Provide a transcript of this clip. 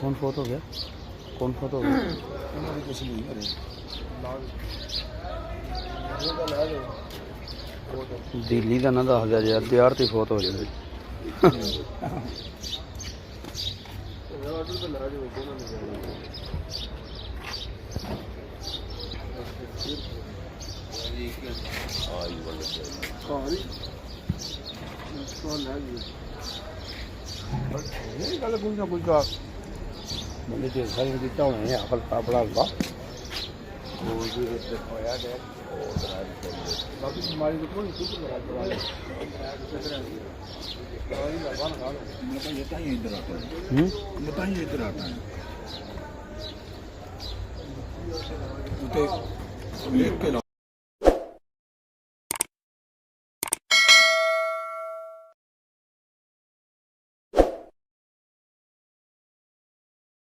कौन फोत हो गया? कौन फोत हो गया? दिल्ली का ना दस दिया यार, बिहार से फोत हो जाए। बंदे सारी दिता होने अकल पापड़ा हुआ बाकी बीमारी तो कोई कुछ इधर आता है